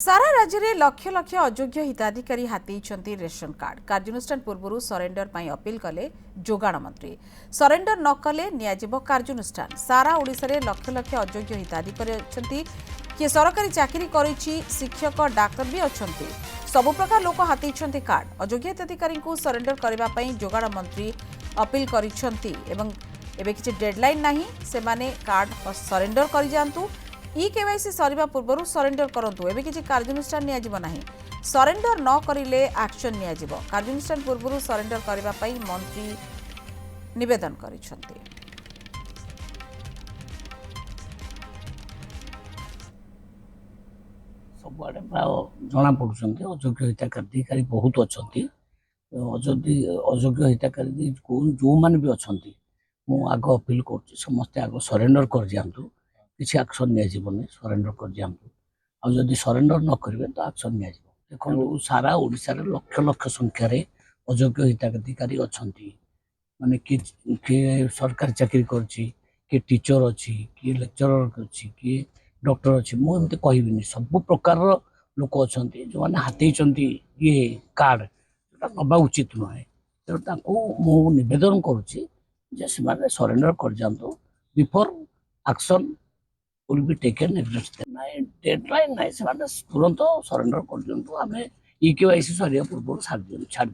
सारा राज्य में लक्ष लक्ष अयोग्य हिताधिकारी हाथी रेशन कार्ड कार्यानुष्ठान पूर्व सरेंडर पर अपील कले जोगाण मंत्री सरेंडर न कले नियाजिबो कार्यानुष्ठान सारा ओडिशा रे लक्ष लक्ष अयोग्य हिताधिकारी अछंती किए सरकारी चाकरी करिछि शिक्षक डाक्टर भी अछंती सबु प्रकार लोक हाथी कार्ड अयोग्य हिताधिकारी को सरेंडर करबा पई जोगाण मंत्री अपील करिसंती एवं एबे किछि डेडलाइन नाही से माने कार्ड सरेंडर करि जांतु केवाईसी सरिबा पूर्व सरेंडर करंतु एबे किछि कार्यानुष्ठान नियाजिबो नाही सरेंडर न करिले एक्शन नियाजिबो कार्यानुष्ठान पूर्व सरेंडर करबा पई मंत्री निवेदन करिसंती। सबुआड़े प्राय जना पड़ुंट अयोग्य हिताधिकारी बहुत अच्छा अयोग्य हिताधिकारी जो मैंने भी अच्छा मुझ आग अपील कर समस्ते आग सरेंडर कर दिखाँ किसी एक्शन नि सरेंडर कर दिखाँ आदि सरेंडर न करेंगे तो एक्शन नि देखो सारा ओडिशा रे लक्ष लक्ष संख्यार अयोग्य हिताधिकारी अच्छा माने किए सरकारी चाकरी कर टीचर अच्छी किए लेक्चरर अच्छी किए डॉक्टर अच्छी मुझे कहबी सब प्रकार लोक अच्छा जो मैंने हाथी ये कार्ड नवा उचित नुहे तेणु निवेदन करुच्ची सरेंडर कर जातु before action will be taken deadline ना तुरंत सरेंडर कर दिंतु आम केवाईसी सरिया पूर्व छाड़